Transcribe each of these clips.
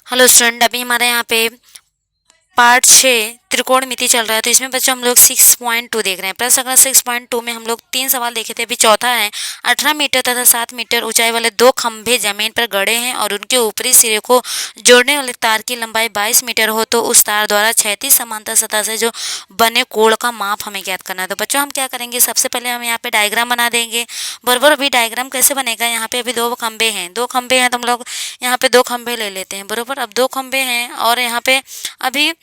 Hello student, अभी हमारे यहाँ पे पार्ट 6 त्रिकोणमिति चल रहा है। तो इसमें बच्चों हम लोग 6.2 देख रहे हैं। प्लस अगर 6.2 में हम लोग 3 सवाल देखे थे, अभी चौथा है। 18 मीटर तथा 7 मीटर ऊंचाई वाले 2 खंभे जमीन पर गड़े हैं और उनके ऊपरी सिरे को जोड़ने वाले तार की लंबाई 22 मीटर हो तो उस तार द्वारा क्षैतिज समांतर सतह से जो बने कोण का माप हमें ज्ञात करना है। तो बच्चों हम क्या करेंगे, सबसे पहले हम यहाँ पे डायग्राम बना देंगे। बराबर, अभी डायग्राम कैसे बनेगा, यहाँ पे अभी 2 खंभे हैं, 2 खंभे हैं तो हम लोग यहाँ पे 2 खंभे ले लेते हैं। बराबर, अब 2 खंभे हैं और यहाँ पे अभी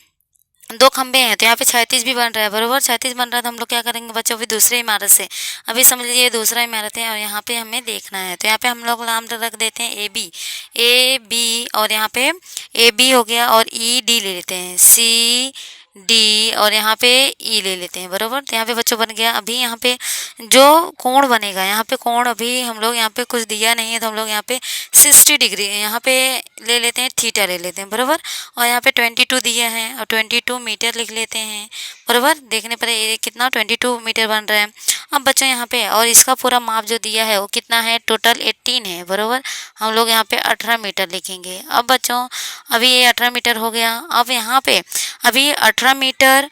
2 खंभे हैं तो यहाँ पे क्षैतिज भी बन रहा है। बराबर, क्षैतिज बन रहा है तो हम लोग क्या करेंगे बच्चों, अभी दूसरी इमारत से, अभी समझ लीजिए दूसरा इमारत है और यहाँ पे हमें देखना है। तो यहाँ पे हम लोग नाम रख देते हैं ए बी और यहाँ पे ए बी हो गया और ई डी ले लेते हैं, सी डी और यहाँ पे ई ले लेते हैं। बराबर, तो यहाँ पे बच्चों बन गया। अभी यहाँ पे जो कोण बनेगा, यहाँ पे कोण अभी हम लोग यहाँ पे कुछ दिया नहीं है तो हम लोग यहाँ पे 60 डिग्री यहाँ पे ले लेते हैं, थीटा ले लेते हैं। बराबर, और यहाँ पे 22 दिया है और 22 मीटर लिख लेते हैं। बराबर, देखने पर ये कितना 22 मीटर बन रहा है। अब बच्चों यहाँ पे और इसका पूरा माप जो दिया है वो कितना है, टोटल 18 है। बराबर, हम लोग यहाँ पे 18 मीटर लिखेंगे। अब बच्चों अभी ये 18 मीटर हो गया। अब यहाँ पे अभी 18 मीटर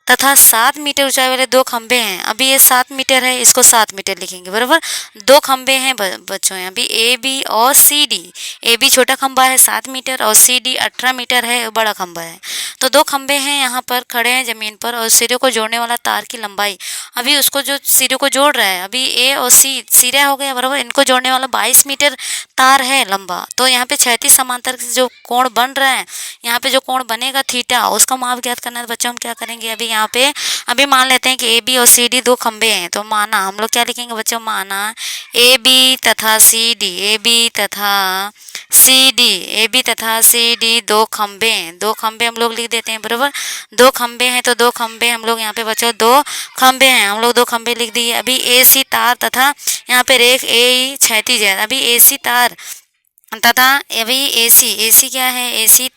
तथा 7 मीटर ऊंचाई वाले 2 खंभे हैं। अभी ये 7 मीटर है, इसको 7 मीटर लिखेंगे। बराबर, 2 खंभे हैं बच्चों, अभी ए बी और सी डी। ए बी छोटा खंभा है 7 मीटर और सी डी 18 मीटर है, बड़ा खंभा है। तो 2 खंभे हैं यहाँ पर खड़े हैं जमीन पर और सिरे को जोड़ने वाला तार की लंबाई, अभी उसको जो सिरे को जोड़ रहा है, अभी ए और सी सिरा हो गया। बराबर, इनको जोड़ने वाला 22 मीटर तार है लंबा। तो यहाँ पे क्षैतिज समांतर से जो कोण बन रहा है, यहाँ पे जो कोण बनेगा थीटा, उसका माप ज्ञात करना है। तो बच्चों हम क्या करेंगे, अभी यहाँ पे अभी मान लेते हैं कि ए बी और सी डी 2 खंभे हैं। तो माना हम लोग क्या लिखेंगे बच्चों, माना ए बी तथा सी डी, ए बी तथा सी डी, ए बी तथा सी डी 2 खंभे हैं, 2 खंभे हम लोग लिख देते हैं। बराबर, 2 खंभे हैं तो 2 खंभे हम लोग यहाँ पे बच्चों 2 खंभे हैं, हम लोग 2 खंभे लिख दिए। अभी ए सी तार तथा यहाँ पे रेख ए क्षैतिज है, अभी ए सी तार तथा अभी एसी क्या है, एसी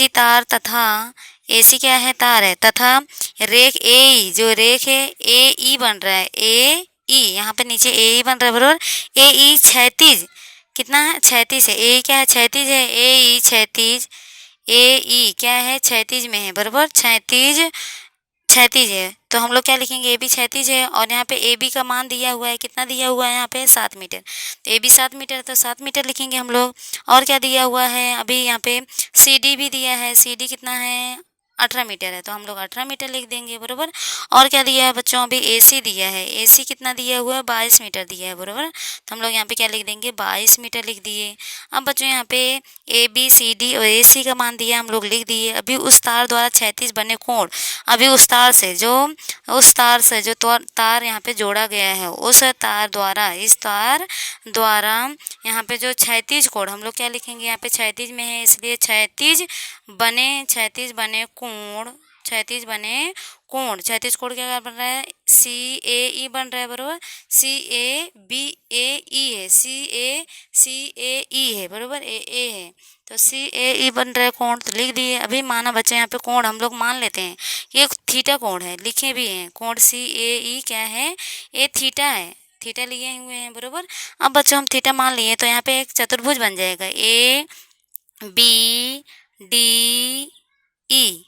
तार तथा एसी क्या है, तार है, तथा रेख ए जो रेख है ए ई बन रहा है, ए ई यहाँ पे नीचे ए ई बन रहा है। बराबर, ए ई क्षैतिज कितना है, क्षैतिज है, ए क्या है, क्षैतिज है, ए ई क्षैतिज, ए ई क्या है, क्षैतिज में है। बराबर, क्षैतिज है तो हम लोग क्या लिखेंगे, ए बी क्षैतिज है और यहाँ पे ए बी का मान दिया हुआ है, कितना दिया हुआ है यहाँ पे 7 मीटर। तो ए बी 7 मीटर तो 7 मीटर लिखेंगे हम लोग। और क्या दिया हुआ है, अभी यहाँ पे सी डी भी दिया है, सी डी कितना है 18 मीटर है तो हम लोग 18 मीटर लिख देंगे। बराबर, और क्या दिया है बच्चों, अभी ए सी दिया है, ए सी कितना दिया हुआ है 22 मीटर दिया है। बराबर, तो हम लोग यहाँ पे क्या लिख देंगे, 22 मीटर लिख दिए। अब बच्चों यहाँ पे ए बी सी डी और ए सी का मान दिया, हम लोग लिख दिए। अभी उस तार द्वारा क्षैतिज बने कोण, अभी उस तार से जो तार यहाँ पे जोड़ा गया है, उस तार द्वारा, इस तार द्वारा यहाँ पे जो क्षैतिज कोण, हम लोग क्या लिखेंगे, यहाँ पे क्षैतिज में है इसलिए क्षैतिज बने कोण, क्षैतिज कोण क्या बन रहा है, सी ए ई बन रहा है। बराबर, सी ए बी ए ई है, सी ए ई है। बराबर, ए है तो सी ए ई बन रहा है कोण, तो लिख दिए। अभी माना बच्चे यहाँ पे कोण हम लोग मान लेते हैं ये थीटा कोण है, लिखे भी हैं, कोण सी ए ई क्या है, ए थीटा है, थीटा लिए हुए हैं। बराबर, अब बच्चों हम थीटा मान लिए तो यहाँ पे एक चतुर्भुज बन जाएगा, ए बी डी ई,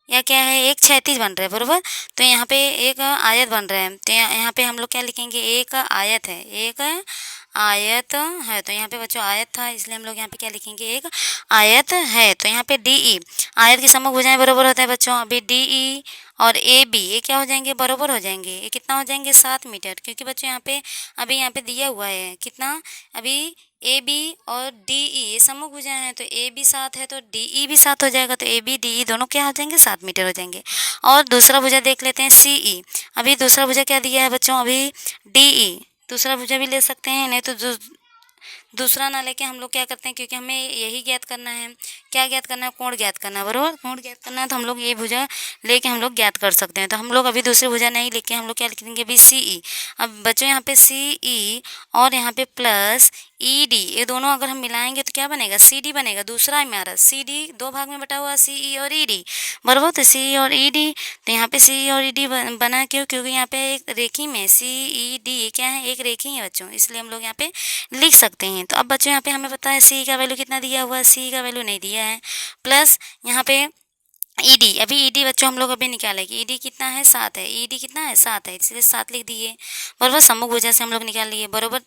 या क्या है, एक क्षैतिज बन रहा है। बराबर, तो यहाँ पे एक आयत बन रहा है तो यहाँ पे हम लोग क्या लिखेंगे, एक आयत है, एक आयत है। तो यहाँ पे बच्चों आयत था इसलिए हम लोग यहाँ पे क्या लिखेंगे, एक आयत है। तो यहाँ पे डी ई, आयत की समभुजाएं बराबर होता है बच्चों। अभी डी ई और ए बी ये क्या हो जाएंगे, बराबर हो जाएंगे। ये कितना हो जाएंगे, 7 मीटर, क्योंकि बच्चों यहाँ पे अभी यहाँ पे दिया हुआ है कितना, अभी ए बी और डी ई ये समभुजाएं हैं तो ए बी 7 है तो डी ई भी 7 हो जाएगा। तो ए बी डी ई दोनों क्या हो जाएंगे, 7 मीटर हो जाएंगे। और दूसरा भुजा देख लेते हैं सी ई, अभी दूसरा भुजा क्या दिया है बच्चों, अभी डी ई, दूसरा भुजा भी ले सकते हैं, नहीं तो दूसरा ना लेके हम लोग क्या करते हैं, क्योंकि हमें यही ज्ञात करना है, क्या ज्ञात करना है, कोण ज्ञात करना है। बराबर, कोण ज्ञात करना है तो हम लोग ये भुजा लेके हम लोग ज्ञात कर सकते हैं। तो हम लोग अभी दूसरी भुजा नहीं लेके हम लोग क्या लिख देंगे, अभी सी ई। अब बच्चों यहाँ पे सी ई और यहाँ पे प्लस ई डी, ये दोनों अगर हम मिलाएंगे तो क्या बनेगा, सी डी बनेगा। दूसरा इमारत सी डी दो भाग में बटा हुआ, सी ई और ई डी, बराबर। तो सी ई और ई डी, तो यहाँ पे सी ई और ई डी बना क्यों, क्योंकि यहाँ पे एक रेखी में सी ई डी क्या है, एक रेखी है बच्चों, इसलिए हम लोग यहाँ पे लिख सकते हैं। तो अब बच्चों यहाँ पे हमें पता है सी का वैल्यू कितना दिया हुआ है, सी का वैल्यू नहीं दिया है, प्लस यहाँ पे ईडी, अभी ईडी बच्चों हम लोग अभी निकालेंगे, ईडी कितना है 7 है, ईडी कितना है 7 है, इसलिए 7 लिख दिए, बराबर। सम्मुख भुजा से हम लोग निकाल लिए, बराबर।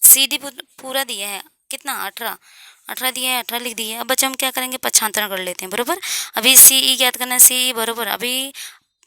सीडी पूरा दिया है कितना, 18, 18 दिया है, 18 लिख दिए। अब बच्चों हम क्या करेंगे, पक्षांतरण कर लेते हैं, बराबर। अभी सी ई ज्ञात करना है, सी ई बराबर, अभी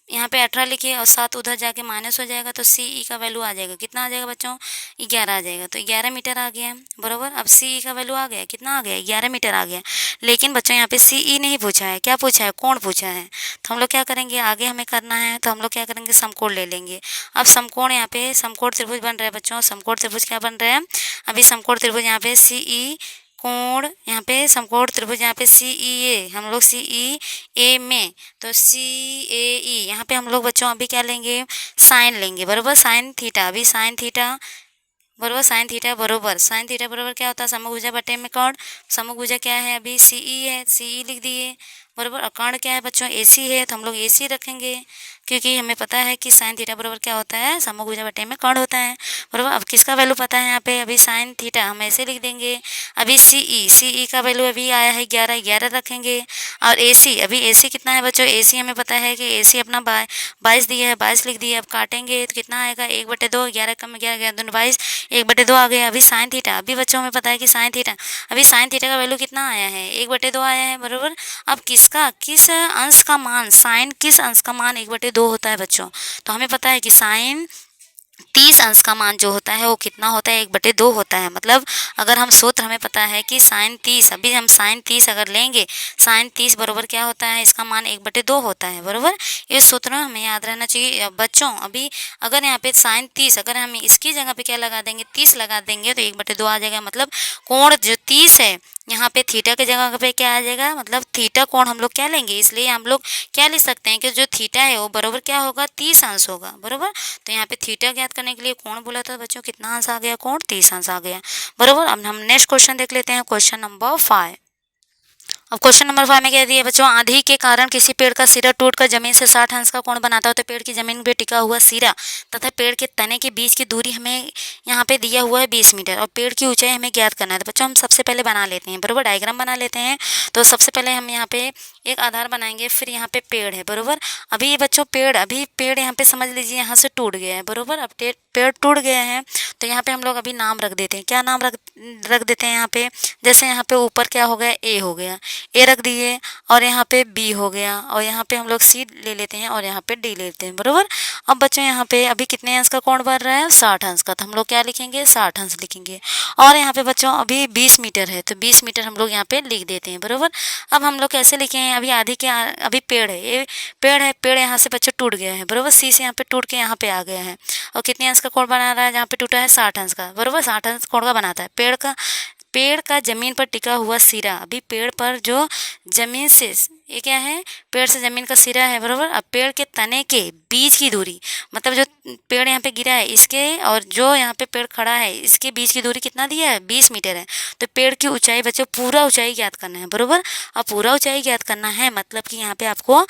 यहाँ पे 18 लिखिए और 7 उधर जाके माइनस हो जाएगा, तो सी ई का वैल्यू आ जाएगा, कितना आ जाएगा बच्चों, 11 आ जाएगा, तो 11 मीटर आ गया, बराबर। अब सी ई का वैल्यू आ गया, कितना आ गया, 11 मीटर आ गया। लेकिन बच्चों यहाँ पे सी ई नहीं पूछा है, क्या पूछा है, कोण पूछा है। तो हम लोग क्या करेंगे, आगे हमें करना है, तो हम लोग क्या करेंगे, समकोण ले लेंगे। अब समकोण, यहाँ पे समकोण त्रिभुज बन रहा है बच्चों, समकोण त्रिभुज क्या बन रहा है, अभी समकोण त्रिभुज यहाँ पे सी ई कोण, यहाँ पे समकोण त्रिभुज यहाँ पे सी ई ए, हम लोग सी ई ए में, तो सी ए ई, यहाँ पे हम लोग बच्चों अभी क्या लेंगे, साइन लेंगे, बराबर, साइन थीटा, अभी साइन थीटा बराबर, साइन थीटा बराबर, साइन थीटा बराबर क्या होता है, समभुज भुजा बटे में कर्ण, समभुज भुजा क्या है, अभी सी ई है, सी ई लिख दिए, बराबर। और कर्ण क्या है बच्चों, ए सी है, तो हम लोग ए सी रखेंगे, क्योंकि हमें पता है कि साइन थीटा बराबर क्या होता है, समभुज भुजा बटे में कर्ण होता है, बराबर। अब किसका वैल्यू पता है यहाँ पे, अभी साइन थीटा हम ऐसे लिख देंगे, अभी सी ई का वैल्यू अभी आया है 11, 11 रखेंगे। और ए सी, अभी ए सी कितना है बच्चों, ए सी हमें पता है कि ए सी अपना 22 दिया है, 22 लिख दिए। अब काटेंगे तो कितना आएगा, 1/2, 11 कम 11, 11 दूनी 22, 1/2 आ गया। अभी साइन थीटा, अभी बच्चों हमें पता है कि साइन थीटा, अभी साइन थीटा का वैल्यू कितना आया है, 1/2 आया है, बराबर। अब किस अंश का मान, साइन किस अंश का मान 1/2 होता है बच्चों, तो हमें पता है कि साइन 30 अंश का मान जो होता है वो कितना होता है, 1/2 होता है। मतलब अगर हम सूत्र हमें पता है कि साइन 30, अभी हम साइन 30 अगर लेंगे, साइन 30 बराबर क्या होता है, इसका मान 1/2 होता है, बराबर। ये सूत्र हमें याद रहना चाहिए बच्चों। अभी अगर यहाँ पे साइन 30, अगर हम इसकी जगह पे क्या लगा देंगे, 30 लगा देंगे, तो 1/2 आ जाएगा। मतलब कोण जो 30 है, यहाँ पे थीटा की जगह पे क्या आ जाएगा, मतलब थीटा कोण हम लोग क्या लेंगे, इसलिए हम लोग क्या लिख सकते हैं कि जो थीटा है वो बराबर क्या होगा, 30 अंश होगा, बराबर। तो यहाँ पे थीटा ज्ञात करने के लिए कोण बोला था बच्चों, कितना अंश आ गया, कोण 30 अंश आ गया, बराबर। अब हम नेक्स्ट क्वेश्चन देख लेते हैं, क्वेश्चन नंबर 5। अब क्वेश्चन नंबर 5 में कह दिया बच्चों, आंधी के कारण किसी पेड़ का सिरा टूटकर जमीन से 60 अंश का कोण बनाता हो, तो पेड़ की जमीन पे टिका हुआ सिरा तथा पेड़ के तने के बीच की दूरी हमें यहाँ पे दिया हुआ है 20 मीटर, और पेड़ की ऊंचाई हमें ज्ञात करना है। तो बच्चों हम सबसे पहले बना लेते हैं, बराबर, डायग्राम बना लेते हैं। तो सबसे पहले हम यहाँ पे एक आधार बनाएंगे, फिर यहाँ पे पेड़ है, बराबर। अभी ये बच्चों पेड़ यहाँ पे समझ लीजिए यहाँ से टूट गया है, बराबर। अब पेड़ टूट गया है, तो यहाँ पे हम लोग अभी नाम रख देते हैं, क्या नाम रख देते हैं यहाँ पे, जैसे यहाँ पे ऊपर क्या हो गया, ए हो गया, ए रख दिए, और यहाँ पे बी हो गया, और यहाँ पे हम लोग सी ले लेते हैं, और यहाँ पे डी ले लेते हैं, बराबर। अब बच्चों यहाँ पे अभी कितने अंश का कोण बन रहा है, 60 अंश का, तो हम लोग क्या लिखेंगे, 60 अंश लिखेंगे। और यहाँ पे बच्चों अभी 20 मीटर है, तो 20 मीटर हम लोग यहाँ पे लिख देते हैं, बराबर। अब हम लोग कैसे लिखे हैं, अभी आधी के अभी पेड़ है, ये पेड़ है, पेड़ यहाँ से बच्चों टूट गया है, बराबर, सी से यहाँ पे टूट के यहाँ पे आ गया है, और कितने अंश का कोण बना रहा है, जहाँ पे टूटा है 60 अंश का, बराबर, 60 अंश कोण का बनाता है। पेड़ का जमीन पर टिका हुआ सिरा, अभी पेड़ पर जो जमीन से, ये क्या है, पेड़ से जमीन का सिरा है, बराबर। अब पेड़ के तने के बीच की दूरी, मतलब जो पेड़ यहाँ पे गिरा है इसके और जो यहाँ पे पेड़ खड़ा है इसके बीच की दूरी कितना दिया है, 20 मीटर है। तो पेड़ की ऊंचाई बच्चों पूरा ऊंचाई ज्ञात करना है, बराबर। अब पूरा ऊंचाई ज्ञात करना है, मतलब कि यहाँ पे आपको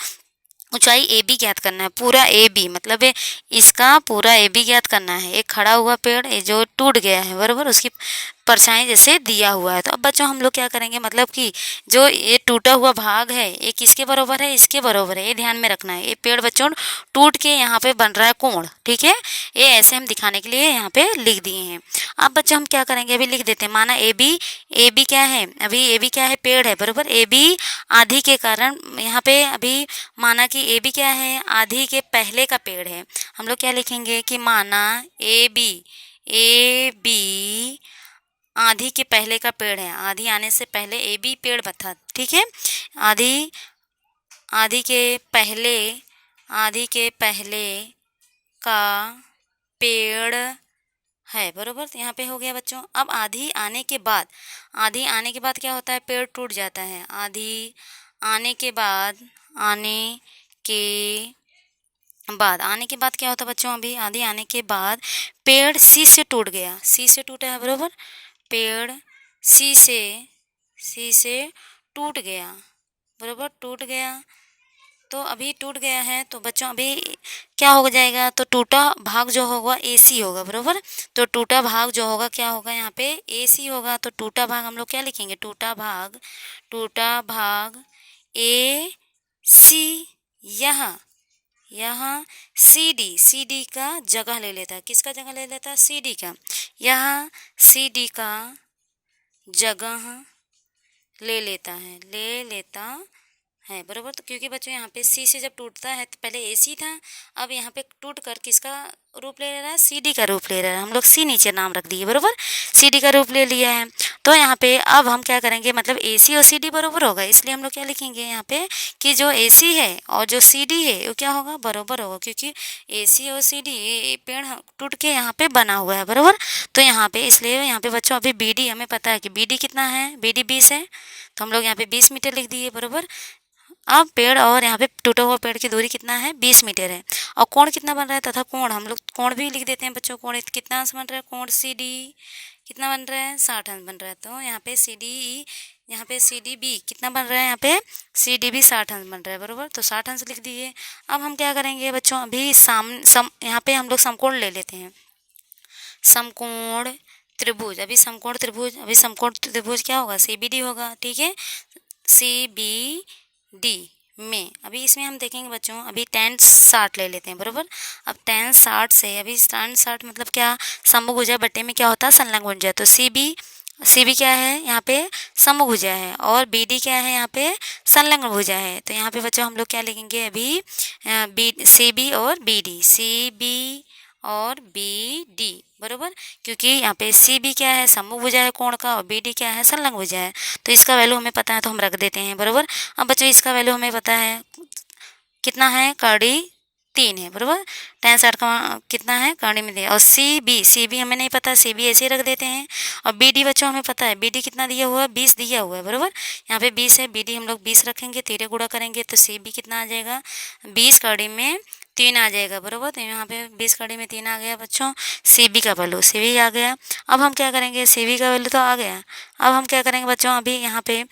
ऊंचाई ए बी ज्ञात करना है, पूरा ए बी, मतलब इसका पूरा ए बी ज्ञात करना है। एक खड़ा हुआ पेड़ ये जो टूट गया है, बराबर, उसकी परछाई जैसे दिया हुआ है। तो अब बच्चों हम लोग क्या करेंगे, मतलब कि जो ये टूटा हुआ भाग है ये किसके बराबर है, इसके बराबर है, ये ध्यान में रखना है। ये पेड़ बच्चों टूट के यहाँ पे बन रहा है कोण, ठीक है, ये ऐसे हम दिखाने के लिए यहाँ पे लिख दिए हैं। अब बच्चों हम क्या करेंगे, अभी लिख देते हैं, माना ए बी क्या है, अभी ए बी क्या है, पेड़ है, बराबर। ए बी आधी के कारण यहाँ पे अभी माना कि ए बी क्या है, आधी के पहले का पेड़ है। हम लोग क्या लिखेंगे कि माना ए बी आधी के पहले का पेड़ है, आधी आने से पहले ए बी पेड़ था, ठीक है। आधी आधी के पहले आधी के पहले का पेड़ है, बराबर, तो यहाँ पे हो गया बच्चों। अब आधी आने के बाद क्या होता है, पेड़ टूट जाता है। आधी आने के बाद आने के बाद क्या होता है बच्चों, अभी आधी आने के बाद पेड़ सी से टूट गया, सी से टूटा है, बराबर, पेड़ सी से टूट गया, बराबर, टूट गया। तो अभी टूट गया है तो बच्चों अभी क्या हो जाएगा, तो टूटा भाग जो होगा AC होगा, बराबर। तो टूटा भाग जो होगा क्या होगा, यहाँ पे AC होगा। तो टूटा भाग हम लोग क्या लिखेंगे, टूटा भाग AC। यहाँ CD का जगह ले लेता है, किसका जगह ले लेता है, CD का। यहाँ CD का जगह ले लेता है, बराबर। तो क्योंकि बच्चों यहाँ पे C से जब टूटता है तो पहले AC था, अब यहाँ पे टूट कर किसका रूप ले रहा है, CD का रूप ले रहा है। हम लोग C नीचे नाम रख दिए, बराबर, CD का रूप ले लिया है। तो यहाँ पे अब हम क्या करेंगे, मतलब AC और CD बराबर होगा, इसलिए हम लोग क्या लिखेंगे यहाँ पे कि जो AC है और जो CD है वो क्या होगा, बराबर होगा, क्योंकि AC और CD पेड़ टूट के यहाँ पे बना हुआ है, बराबर। तो यहाँ पे इसलिए यहाँ पे बच्चों अभी BD हमें पता है कि BD कितना है, BD 20 है, तो हम लोग यहाँ पे 20 मीटर लिख दिए, बराबर। अब पेड़ और यहाँ पे टूटा हुआ पेड़ की दूरी कितना है, 20 मीटर है। और कोण कितना बन रहा है, तथा कोण हम लोग कोण भी लिख देते हैं बच्चों। कोण कितना अंश बन रहा है, कोण CD कितना बन रहा है, 60 अंश बन रहा है। तो यहाँ पे CDB कितना बन रहा है, यहाँ पे CDB 60 अंश बन रहा है, बराबर। तो 60 अंश लिख दिए। अब हम क्या करेंगे बच्चों, अभी यहाँ पे हम लोग समकोण ले लेते हैं, समकोण त्रिभुज। अभी समकोण त्रिभुज क्या होगा, CBD होगा, ठीक है, CBD में। अभी इसमें हम देखेंगे बच्चों, अभी tan 60 ले लेते हैं, बराबर। अब tan 60 से अभी tan 60 मतलब क्या, समभुजा बटे में क्या होता है, संलग्न भुजा। तो CB क्या है, यहाँ पे समभुजा है, और BD क्या है, यहाँ पे संलग्न भुजा है। तो यहाँ पे बच्चों हम लोग क्या लिखेंगे अभी, CB और BD, बराबर, क्योंकि यहाँ पे CB क्या है, समभुजा है कोण का, और BD क्या है, संलग्न भुजा है। तो इसका वैल्यू हमें पता है तो हम रख देते हैं, बराबर। अब बच्चों इसका वैल्यू हमें पता है कितना है, कड़ी 3 है, बराबर। tan 60 का कितना है, कड़ी में दिया। और CB हमें नहीं पता, CB ऐसे ही रख देते हैं। और BD बच्चों हमें पता है, BD कितना दिया हुआ है, 20 दिया हुआ है, बराबर। यहाँ पे 20 है, BD हम लोग 20 रखेंगे, 3 गुणा करेंगे तो CB कितना आ जाएगा, 20 कड़ी में 3 आ जाएगा, बराबर। तो यहाँ पे 20 कड़ी में 3 आ गया बच्चों, CB का वैल्यू CB आ गया। अब हम क्या करेंगे, CB का वैल्यू तो आ गया, अब हम क्या करेंगे बच्चों, अभी यहाँ पे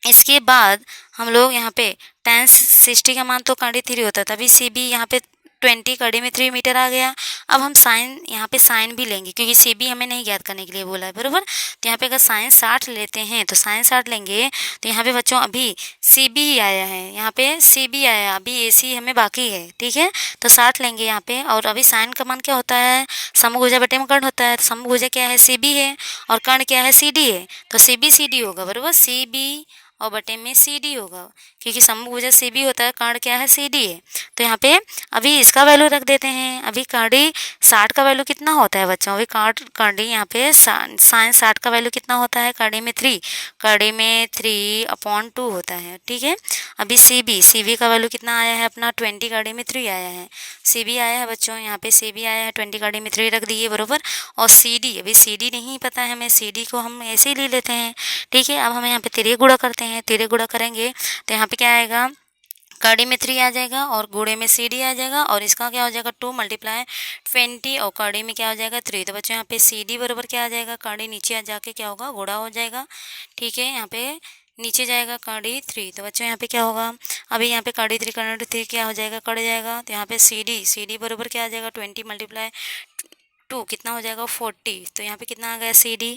इसके बाद हम लोग यहाँ पे tan 60 का मान तो कड़ी 3 होता था, अभी CB यहाँ पे 20 कड़ी में 3 मीटर आ गया। अब हम साइन यहाँ पे साइन भी लेंगे, क्योंकि CB हमें नहीं ज्ञात करने के लिए बोला है, बराबर। तो यहाँ पे अगर साइन 60 लेते हैं तो साइन 60 लेंगे, तो यहाँ पे बच्चों अभी CB ही आया है, यहाँ पे CB आया, अभी AC हमें बाकी है, ठीक है। तो 60 लेंगे यहाँ पे, और अभी साइन का मान क्या होता है, समभुजा बटे में कर्ण होता है। तो समभुजा क्या है, CB है, और कर्ण क्या है, CD है। तो CB CD होगा, बराबर, CB और बटे में CD होगा, क्योंकि समभुजा CB होता है, कर्ण क्या है, CD है। तो यहाँ पे अभी इसका वैल्यू रख देते हैं। अभी कड़ी 60 का वैल्यू कितना होता है बच्चों, अभी कड़ी यहाँ पे साइन 60 का वैल्यू कितना होता है, कड़ी में 3/2 होता है, ठीक है। अभी CB का वैल्यू कितना आया है अपना, 20 कड़ी में 3 आया है, CB आया है बच्चों, यहाँ पे CB आया है, 20 कड़ी में 3 रख दिए, बराबर। और CD अभी CD नहीं पता है हमें, CD को हम ऐसे ही ले लेते हैं, ठीक है। अब हम यहाँ पे 3 गुणा करते हैं, 3 गुणा करेंगे तो यहाँ पे क्या आएगा, कड़ी में 3 आ जाएगा, और गुणे में CD आ जाएगा, और इसका क्या हो जाएगा 2 × 20, और कड़ी में क्या हो जाएगा 3। तो बच्चों यहाँ पे CD बराबर क्या आ जाएगा, कड़ी नीचे आ जाके क्या होगा, गुणा हो जाएगा, ठीक है। यहाँ पे नीचे जाएगा कड़ी 3, तो बच्चों यहाँ पे क्या होगा, अभी यहाँ पे कड़ी 3 क्या हो जाएगा, कट जाएगा। तो यहाँ पे CD बराबर क्या आ जाएगा, 20 × 2 कितना हो जाएगा, 40। तो यहाँ पे कितना आ गया, CD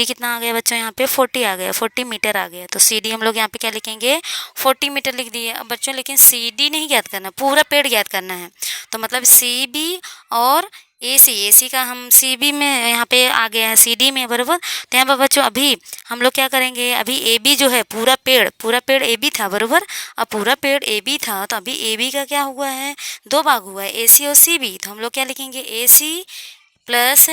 कितना आ गया बच्चों, यहाँ पे 40 आ गया, 40 मीटर आ गया। तो CD हम लोग यहाँ पे क्या लिखेंगे, 40 मीटर लिख दिए। अब बच्चों लेकिन CD नहीं ज्ञात करना, पूरा पेड़ ज्ञात करना है। तो मतलब CB और AC का हम CB में यहाँ पे आ गया है, CD में, बराबर। तो यहाँ पर बच्चों अभी हम लोग क्या करेंगे, अभी AB जो है पूरा पेड़ AB था, बराबर। अब पूरा पेड़ AB था, तो अभी AB का क्या हुआ है, 2 भाग हुआ है, AC और CB। तो हम लोग क्या लिखेंगे, AC प्लस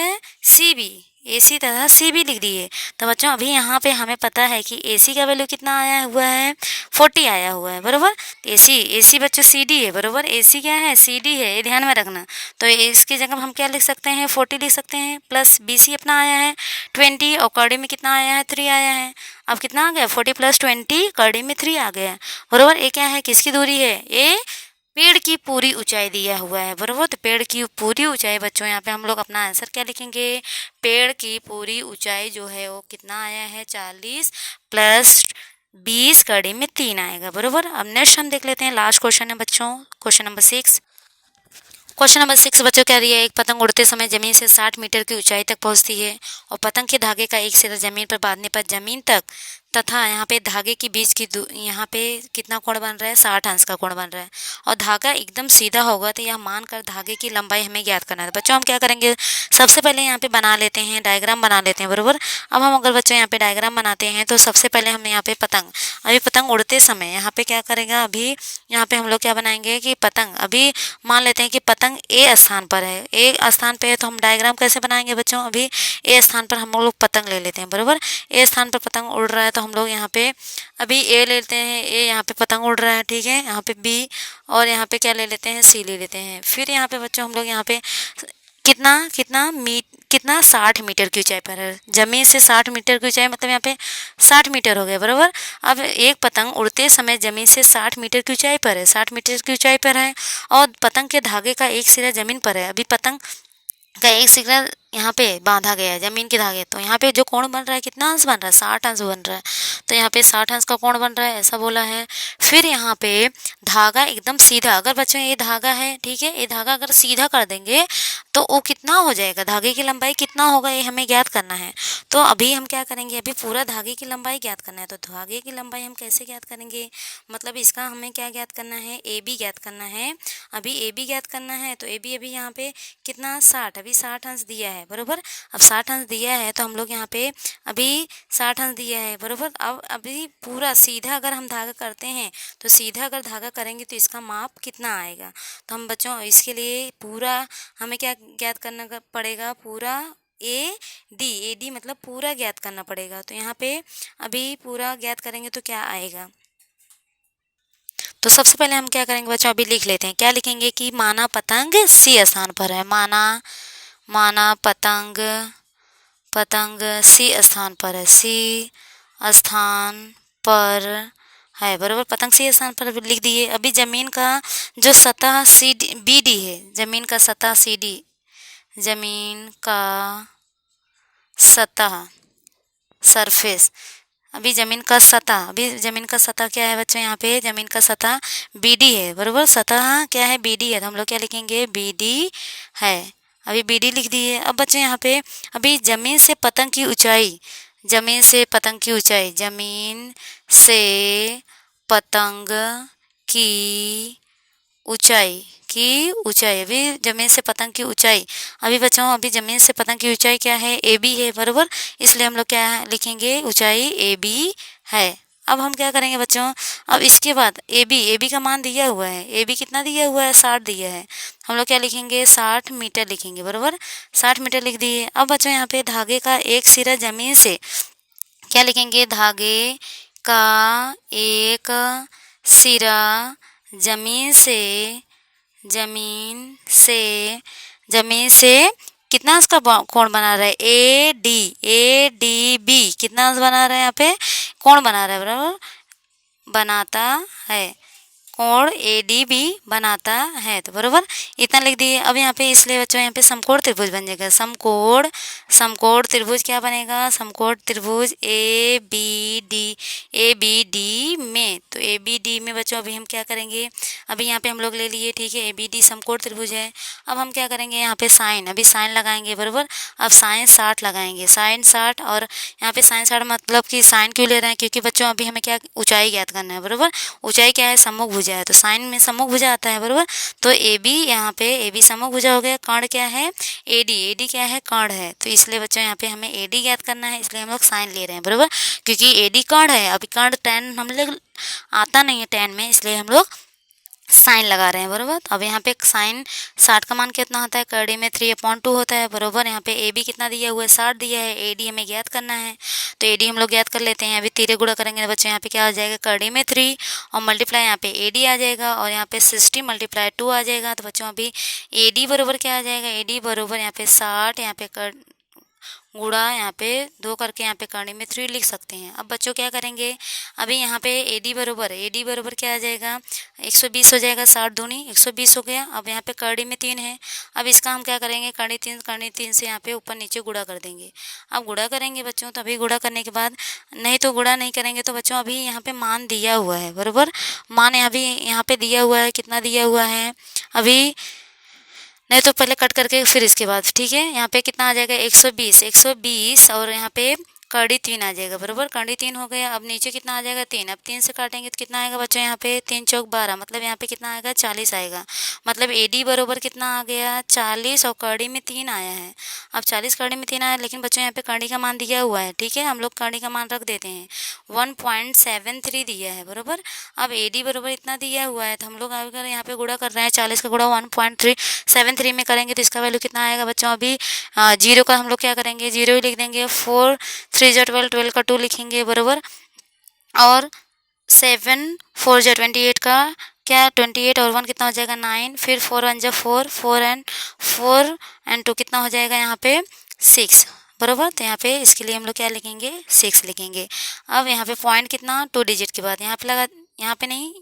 CB, AC तथा CB लिख दिए। तो बच्चों अभी यहाँ पे हमें पता है कि AC का वैल्यू कितना आया हुआ है, 40 आया हुआ है, बराबर। AC बच्चों CD है, बराबर, AC क्या है, CD है, ये ध्यान में रखना। तो इसकी जगह हम क्या लिख सकते हैं, 40 लिख सकते हैं, प्लस BC अपना आया है 20, और कड़ी में कितना आया है, 3 आया है। अब कितना आ गया, 40 + 20 कड़ी में 3 आ गया, बराबर। ये क्या है, किसकी दूरी है, ये पेड़ की पूरी ऊंचाई दिया हुआ है, बराबर। तो पेड़ की पूरी ऊंचाई बच्चों यहाँ पे हम लोग अपना आंसर क्या लिखेंगे, पेड़ की पूरी ऊंचाई जो है वो कितना आया है 40 प्लस 20 कड़ी में 3 आएगा, बराबर। अब नेक्स्ट हम देख लेते हैं, लास्ट क्वेश्चन है बच्चों, क्वेश्चन नंबर 6। क्वेश्चन नंबर 6 बच्चों क्या दिया है, एक पतंग उड़ते समय जमीन से 60 मीटर की ऊंचाई तक पहुंचती है और पतंग के धागे का एक सिरा जमीन पर बांधने पर जमीन तक तथा यहाँ पे धागे के बीच की यहाँ पे कितना कोण बन रहा है, 60 अंश का कोण बन रहा है और धागा एकदम सीधा होगा, तो यह मानकर धागे की लंबाई हमें ज्ञात करना है। बच्चों हम क्या करेंगे, सबसे पहले यहाँ पे बना लेते हैं, डायग्राम बना लेते हैं, बराबर। अब हम अगर बच्चों यहाँ पे डायग्राम बनाते हैं तो सबसे पहले हम यहाँ पे अभी पतंग उड़ते समय यहाँ पे क्या करेगा, अभी यहाँ पे हम लोग क्या बनाएंगे कि पतंग, अभी मान लेते हैं कि पतंग ए स्थान पर है, ए स्थान पे है, तो हम डायग्राम कैसे बनाएंगे बच्चों, अभी ए स्थान पर हम लोग पतंग ले लेते हैं, बराबर। ए स्थान पर पतंग उड़ रहा है तो हम लोग यहाँ पे अभी ए लेते हैं, ए यहाँ पे पतंग उड़ रहा है, ठीक है। यहाँ पे बी और यहाँ पे क्या ले लेते हैं, सी ले लेते हैं। फिर यहाँ पे बच्चों हम लोग यहाँ पे कितना कितना 60 मीटर की ऊंचाई पर है, जमीन से 60 मीटर की ऊंचाई, मतलब यहाँ पे 60 मीटर हो गया, बराबर। अब एक पतंग उड़ते समय जमीन से 60 मीटर की ऊंचाई पर है, 60 मीटर की ऊंचाई पर है और पतंग के धागे का एक सिरा जमीन पर है। अभी पतंग का एक सिरा यहाँ पे बांधा गया है जमीन के धागे, तो यहाँ पे जो कोण बन रहा है कितना अंश बन रहा है, 60 अंश बन रहा है, तो यहाँ पे 60 अंश का कोण बन रहा है, ऐसा बोला है। फिर यहाँ पे धागा एकदम सीधा, अगर बच्चों ये धागा है, ठीक है, ये धागा अगर सीधा कर देंगे तो वो कितना हो जाएगा, धागे की लंबाई कितना होगा, ये हमें ज्ञात करना है। तो अभी हम क्या करेंगे, अभी पूरा धागे की लंबाई ज्ञात करना है, तो धागे की लंबाई हम कैसे ज्ञात करेंगे, मतलब इसका हमें क्या ज्ञात करना है, ए बी ज्ञात करना है। अभी ए बी ज्ञात करना है तो ए बी अभी यहाँ पे कितना 60, अभी 60 अंश दिया है, बराबर। अब 60 अंश दिया है तो हम लोग यहाँ पे अभी 60 अंश दिया है, बराबर। अब अभी पूरा सीधा अगर हम धागा करते हैं तो सीधा अगर धागा करेंगे तो इसका माप कितना आएगा, तो हम बच्चों इसके लिए पूरा हमें क्या ज्ञात करना पड़ेगा, पूरा ए डी मतलब पूरा ज्ञात करना पड़ेगा। तो यहाँ पे अभी पूरा ज्ञात करेंगे तो क्या आएगा, तो सबसे पहले हम क्या करेंगे बच्चों, अभी लिख लेते हैं, क्या लिखेंगे कि माना पतंग सी स्थान पर है, माना पतंग सी स्थान पर है, सी स्थान पर है, बराबर। पतंग सी स्थान पर लिख दिए। अभी जमीन का जो सतह सी डी बी डी है, जमीन का सतह सी डी, जमीन का सतह सरफेस, अभी जमीन का सतह क्या है बच्चों, यहाँ पे जमीन का सतह बी डी है, बराबर। सतह क्या है, बी डी है, तो हम लोग क्या लिखेंगे, बी डी है, अभी बी डी लिख दिए। अब बच्चों यहाँ पे अभी जमीन से पतंग की ऊंचाई, जमीन से पतंग की ऊंचाई अभी जमीन से पतंग की ऊंचाई, अभी बच्चों अभी जमीन से पतंग की ऊंचाई क्या है, ए बी है, बराबर। इसलिए हम लोग क्या लिखेंगे, ऊंचाई ए बी है। अब हम क्या करेंगे बच्चों, अब इसके बाद ए बी का मान दिया हुआ है, ए बी कितना दिया हुआ है, 60 दिया है, हम लोग क्या लिखेंगे, 60 मीटर लिखेंगे, बराबर। 60 मीटर लिख दिए। अब बच्चों यहाँ पे धागे का एक सिरा जमीन से क्या लिखेंगे, धागे का एक सिरा जमीन से कितना उसका कोण बना रहा है, ए डी बी कितना बना रहा है, यहाँ पे कोण बना रहा है, बराबर, बनाता है, कोण ए डी बी बनाता है, तो बराबर इतना लिख दिए। अब यहाँ पे इसलिए बच्चों यहाँ पे समकोण त्रिभुज बन जाएगा, समकोण त्रिभुज क्या बनेगा, समकोण त्रिभुज ए बी डी में, तो ए बी डी में बच्चों अभी हम क्या करेंगे, अभी यहाँ पे हम लोग ले लिए, ठीक है, ए बी डी समकोण त्रिभुज है। अब हम क्या करेंगे, यहाँ पे साइन, अभी साइन लगाएंगे, बराबर। अब साइन 60 लगाएंगे, साइन 60, और यहाँ पे साइन 60 मतलब कि साइन क्यों ले रहे हैं, क्योंकि बच्चों अभी हमें क्या ऊंचाई ज्ञात करना है, बराबर। ऊंचाई क्या है, सम्मुख भुजा है, तो साइन में सम्मुख भुजा आता है, बराबर। तो ए बी यहाँ पे ए बी सम्मुख भुजा हो गया, कर्ण क्या है, ए डी क्या है, कर्ण है, तो इसलिए बच्चों यहाँ पे हमें ए डी ज्ञात करना है, इसलिए हम लोग साइन ले रहे हैं, बराबर, क्योंकि ए डी कर्ण है। अभी कर्ण tan हम लोग आता नहीं है tan में, इसलिए हम लोग साइन लगा रहे हैं, बराबर। अब यहाँ पे साइन 60 का मान कितना होता है, कड़ी में 3/2 होता है, बराबर। यहाँ पे ए बी कितना दिया हुआ है, 60 दिया है, ए डी हमें ज्ञात करना है, तो ए डी हम लोग ज्ञात कर लेते हैं। अभी 3 गुणा करेंगे तो बच्चों यहाँ पे क्या आ जाएगा, कड़ी में 3 और मल्टीप्लाई यहाँ पे ए डी आ जाएगा, और यहाँ पे 60 × 2 आ जाएगा, तो बच्चों अभी ए डी बराबर क्या आ जाएगा, ए डी बराबर यहाँ पे 60, यहाँ पे गुणा यहाँ पे 2 करके यहाँ पे करने में 3 लिख सकते हैं। अब बच्चों क्या करेंगे, अभी यहाँ पे AD बरोबर क्या आ जाएगा, 120 हो जाएगा, 60 दूनी 120 हो गया। अब यहाँ पे करड़ी में 3 है, अब इसका हम क्या करेंगे, करड़ी 3 से यहाँ पे ऊपर नीचे गुणा कर देंगे। अब गुणा करेंगे बच्चों, तो अभी गुणा करने के बाद, नहीं तो गुणा नहीं करेंगे तो बच्चों अभी यहाँ पे मान दिया हुआ है, बरोबर मान अभी यहाँ पे दिया हुआ है, कितना दिया हुआ है अभी, नहीं तो पहले कट करके फिर इसके बाद, ठीक है। यहाँ पे कितना आ जाएगा, 120 और यहाँ पे कड़ी 3 आ जाएगा, बरोबर कड़ी 3 हो गया। अब नीचे कितना आ जाएगा, 3, अब 3 से काटेंगे तो कितना आएगा बच्चों, यहाँ पे 3 चौक 12, मतलब यहाँ पे कितना आएगा, 40 आएगा। मतलब AD बरोबर कितना आ गया, 40 और कड़ी में 3 आया है। अब 40 कड़ी में 3 आया, लेकिन बच्चों यहाँ पे कड़ी का मान दिया हुआ है, ठीक है, हम लोग कड़ी का मान रख देते हैं, 1.73 दिया है, बरोबर। अब AD बरोबर इतना दिया हुआ है, तो हम लोग अगर यहाँ पे गुणा कर रहे हैं, 40 का गुणा 1.373 में करेंगे तो इसका वैल्यू कितना आएगा बच्चों, अभी 0 का हम लोग क्या करेंगे, 0 ही लिख देंगे, 4 3 जा 12, 12 का 2 लिखेंगे, बरोबर। और 7 4 जा 28 का क्या, 28 और 1 कितना हो जाएगा, 9, फिर 4 1 जा 4, 4 एंड 2 कितना हो जाएगा यहाँ पे 6, बरोबर। तो यहाँ पे इसके लिए हम लोग क्या लिखेंगे, 6 लिखेंगे। अब यहाँ पे पॉइंट कितना, 2 डिजिट के बाद यहाँ पे लगा, यहाँ पे नहीं,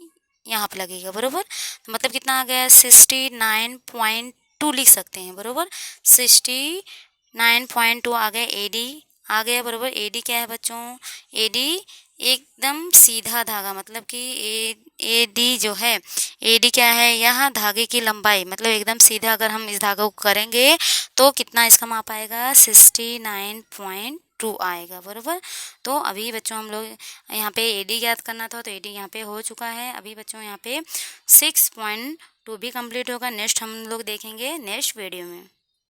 यहाँ पे लगेगा, बरोबर। तो मतलब कितना आ गया, 69.2 लिख सकते हैं, बरोबर। 69.2 आ गया, AD आ गया, बरोबर। AD क्या है बच्चों, AD एकदम सीधा धागा, मतलब कि AD जो है, AD क्या है, यहाँ धागे की लंबाई, मतलब एकदम सीधा अगर हम इस धागे को करेंगे तो कितना इसका माप आएगा, 69.2 आएगा, बरोबर। तो अभी बच्चों हम लोग यहाँ पे AD याद करना था, तो AD यहाँ पे हो चुका है। अभी बच्चों यहाँ पे 6.2 भी कंप्लीट होगा, नेक्स्ट हम लोग देखेंगे नेक्स्ट वीडियो में।